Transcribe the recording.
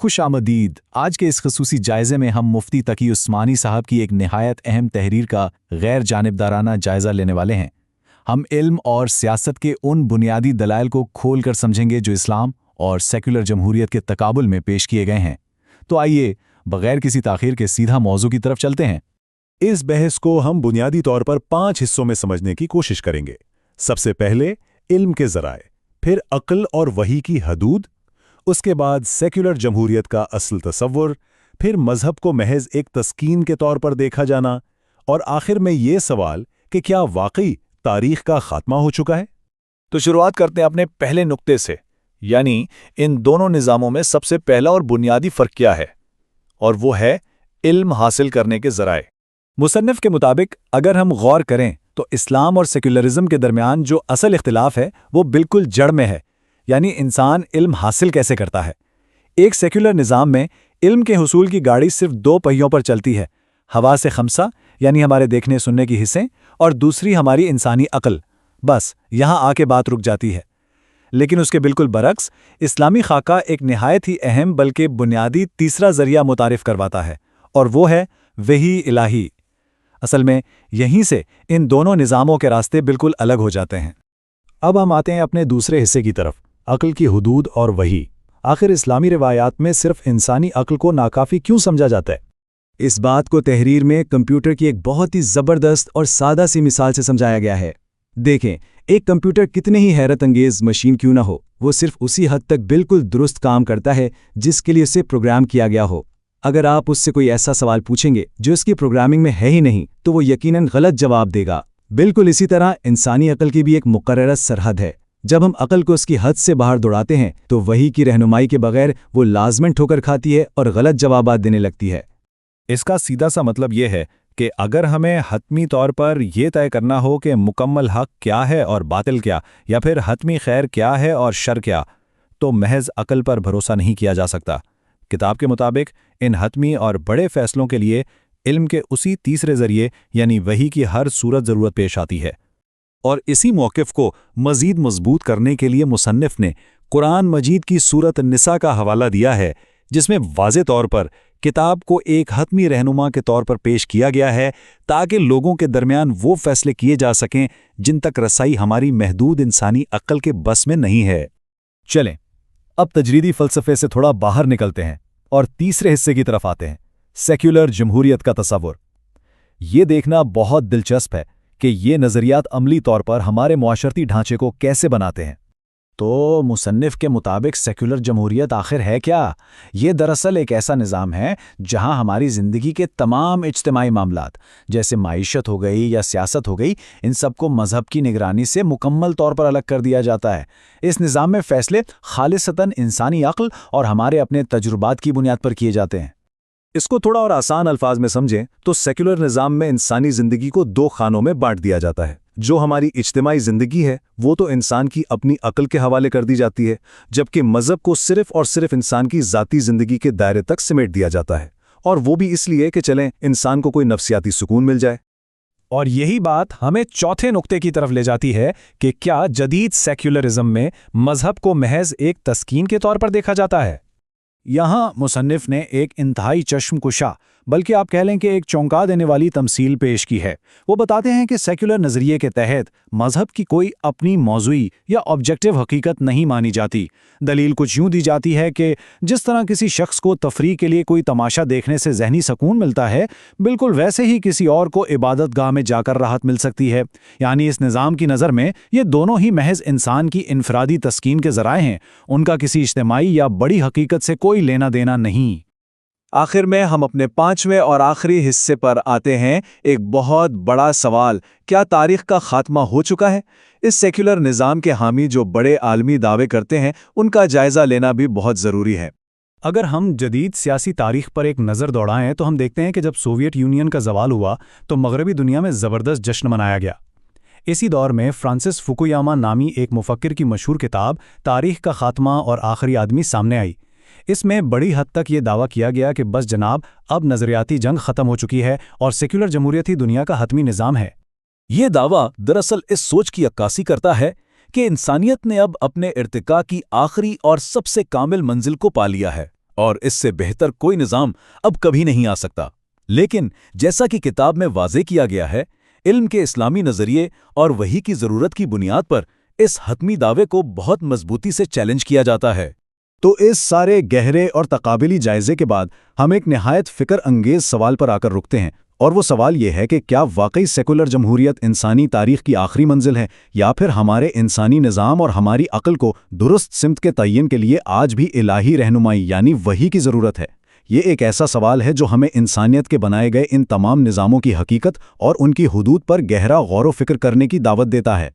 خوش آمدید۔ آج کے اس خصوصی جائزے میں ہم مفتی تقی عثمانی صاحب کی ایک نہایت اہم تحریر کا غیر جانبدارانہ جائزہ لینے والے ہیں۔ ہم علم اور سیاست کے ان بنیادی دلائل کو کھول کر سمجھیں گے جو اسلام اور سیکولر جمہوریت کے تقابل میں پیش کیے گئے ہیں۔ تو آئیے بغیر کسی تاخیر کے سیدھا موضوع کی طرف چلتے ہیں۔ اس بحث کو ہم بنیادی طور پر 5 حصوں میں سمجھنے کی کوشش کریں گے۔ سب سے پہلے علم کے ذرائع، پھر عقل اور وحی کی حدود، اس کے بعد سیکولر جمہوریت کا اصل تصور، پھر مذہب کو محض ایک تسکین کے طور پر دیکھا جانا، اور آخر میں یہ سوال کہ کیا واقعی تاریخ کا خاتمہ ہو چکا ہے؟ تو شروعات کرتے ہیں اپنے پہلے نقطے سے، یعنی ان دونوں نظاموں میں سب سے پہلا اور بنیادی فرق کیا ہے، اور وہ ہے علم حاصل کرنے کے ذرائع۔ مصنف کے مطابق اگر ہم غور کریں تو اسلام اور سیکولرزم کے درمیان جو اصل اختلاف ہے وہ بالکل جڑ میں ہے، یعنی انسان علم حاصل کیسے کرتا ہے۔ ایک سیکولر نظام میں علم کے حصول کی گاڑی صرف 2 پہیوں پر چلتی ہے، حواس خمسہ یعنی ہمارے دیکھنے سننے کی حصیں، اور دوسری ہماری انسانی عقل۔ بس یہاں آ کے بات رک جاتی ہے۔ لیکن اس کے بالکل برعکس اسلامی خاکہ ایک نہایت ہی اہم بلکہ بنیادی تیسرا ذریعہ متعارف کرواتا ہے، اور وہ ہے وحی الہی۔ اصل میں یہیں سے ان دونوں نظاموں کے راستے بالکل الگ ہو جاتے ہیں۔ اب ہم آتے ہیں اپنے دوسرے حصے کی طرف، عقل کی حدود اور وحی۔ آخر اسلامی روایات میں صرف انسانی عقل کو ناکافی کیوں سمجھا جاتا ہے؟ اس بات کو تحریر میں کمپیوٹر کی ایک بہت ہی زبردست اور سادہ سی مثال سے سمجھایا گیا ہے۔ دیکھیں، ایک کمپیوٹر کتنے ہی حیرت انگیز مشین کیوں نہ ہو، وہ صرف اسی حد تک بالکل درست کام کرتا ہے جس کے لیے اسے پروگرام کیا گیا ہو۔ اگر آپ اس سے کوئی ایسا سوال پوچھیں گے جو اس کی پروگرامنگ میں ہے ہی نہیں تو وہ یقیناً غلط جواب دے گا۔ بالکل اسی طرح انسانی عقل کی بھی ایک مقررہ سرحد ہے۔ جب ہم عقل کو اس کی حد سے باہر دوڑاتے ہیں تو وحی کی رہنمائی کے بغیر وہ لازماً ٹھوکر کھاتی ہے اور غلط جوابات دینے لگتی ہے۔ اس کا سیدھا سا مطلب یہ ہے کہ اگر ہمیں حتمی طور پر یہ طے کرنا ہو کہ مکمل حق کیا ہے اور باطل کیا، یا پھر حتمی خیر کیا ہے اور شر کیا، تو محض عقل پر بھروسہ نہیں کیا جا سکتا۔ کتاب کے مطابق ان حتمی اور بڑے فیصلوں کے لیے علم کے اسی تیسرے ذریعے یعنی وحی کی ہر صورت ضرورت پیش آتی ہے۔ اور اسی موقف کو مزید مضبوط کرنے کے لیے مصنف نے قرآن مجید کی سورۃ النساء کا حوالہ دیا ہے، جس میں واضح طور پر کتاب کو ایک حتمی رہنما کے طور پر پیش کیا گیا ہے تاکہ لوگوں کے درمیان وہ فیصلے کیے جا سکیں جن تک رسائی ہماری محدود انسانی عقل کے بس میں نہیں ہے۔ چلیں اب تجریدی فلسفے سے تھوڑا باہر نکلتے ہیں اور تیسرے حصے کی طرف آتے ہیں، سیکولر جمہوریت کا تصور۔ یہ دیکھنا بہت دلچسپ ہے کہ یہ نظریات عملی طور پر ہمارے معاشرتی ڈھانچے کو کیسے بناتے ہیں۔ تو مصنف کے مطابق سیکولر جمہوریت آخر ہے کیا؟ یہ دراصل ایک ایسا نظام ہے جہاں ہماری زندگی کے تمام اجتماعی معاملات جیسے معیشت ہو گئی یا سیاست ہو گئی، ان سب کو مذہب کی نگرانی سے مکمل طور پر الگ کر دیا جاتا ہے۔ اس نظام میں فیصلے خالصتاً انسانی عقل اور ہمارے اپنے تجربات کی بنیاد پر کیے جاتے ہیں۔ اس کو تھوڑا اور آسان الفاظ میں سمجھیں تو سیکولر نظام میں انسانی زندگی کو 2 خانوں میں بانٹ دیا جاتا ہے۔ جو ہماری اجتماعی زندگی ہے وہ تو انسان کی اپنی عقل کے حوالے کر دی جاتی ہے، جبکہ مذہب کو صرف اور صرف انسان کی ذاتی زندگی کے دائرے تک سمیٹ دیا جاتا ہے، اور وہ بھی اس لیے کہ چلیں انسان کو کوئی نفسیاتی سکون مل جائے۔ اور یہی بات ہمیں چوتھے نقطے کی طرف لے جاتی ہے کہ کیا جدید سیکولرزم میں مذہب کو محض ایک تسکین کے طور پر دیکھا جاتا ہے؟ یہاں مصنف نے ایک انتہائی چشم کشا بلکہ آپ کہہ لیں کہ ایک چونکا دینے والی تمثیل پیش کی ہے۔ وہ بتاتے ہیں کہ سیکولر نظریے کے تحت مذہب کی کوئی اپنی موضوعی یا آبجیکٹیو حقیقت نہیں مانی جاتی۔ دلیل کچھ یوں دی جاتی ہے کہ جس طرح کسی شخص کو تفریح کے لیے کوئی تماشا دیکھنے سے ذہنی سکون ملتا ہے، بالکل ویسے ہی کسی اور کو عبادت گاہ میں جا کر راحت مل سکتی ہے۔ یعنی اس نظام کی نظر میں یہ دونوں ہی محض انسان کی انفرادی تسکین کے ذرائع ہیں، ان کا کسی اجتماعی یا بڑی حقیقت سے کوئی لینا دینا نہیں۔ آخر میں ہم اپنے 5ویں اور آخری حصے پر آتے ہیں، ایک بہت بڑا سوال: کیا تاریخ کا خاتمہ ہو چکا ہے؟ اس سیکولر نظام کے حامی جو بڑے عالمی دعوے کرتے ہیں ان کا جائزہ لینا بھی بہت ضروری ہے۔ اگر ہم جدید سیاسی تاریخ پر ایک نظر دوڑائیں تو ہم دیکھتے ہیں کہ جب سوویت یونین کا زوال ہوا تو مغربی دنیا میں زبردست جشن منایا گیا۔ اسی دور میں فرانسس فوکویاما نامی ایک مفکر کی مشہور کتاب تاریخ کا خاتمہ اور آخری آدمی سامنے آئی۔ اس میں بڑی حد تک یہ دعویٰ کیا گیا کہ بس جناب اب نظریاتی جنگ ختم ہو چکی ہے اور سیکولر جمہوریت ہی دنیا کا حتمی نظام ہے۔ یہ دعویٰ دراصل اس سوچ کی عکاسی کرتا ہے کہ انسانیت نے اب اپنے ارتقاء کی آخری اور سب سے کامل منزل کو پا لیا ہے۔ اور اس سے بہتر کوئی نظام اب کبھی نہیں آ سکتا۔ لیکن جیسا کہ کتاب میں واضح کیا گیا ہے، علم کے اسلامی نظریے اور وحی کی ضرورت کی بنیاد پر اس حتمی دعوے کو بہت مضبوطی سے چیلنج کیا جاتا ہے۔ تو اس سارے گہرے اور تقابلی جائزے کے بعد ہم ایک نہایت فکر انگیز سوال پر آ کر رکتے ہیں، اور وہ سوال یہ ہے کہ کیا واقعی سیکولر جمہوریت انسانی تاریخ کی آخری منزل ہے، یا پھر ہمارے انسانی نظام اور ہماری عقل کو درست سمت کے تعین کے لیے آج بھی الہی رہنمائی یعنی وحی کی ضرورت ہے؟ یہ ایک ایسا سوال ہے جو ہمیں انسانیت کے بنائے گئے ان تمام نظاموں کی حقیقت اور ان کی حدود پر گہرا غور و فکر کرنے کی دعوت دیتا ہے۔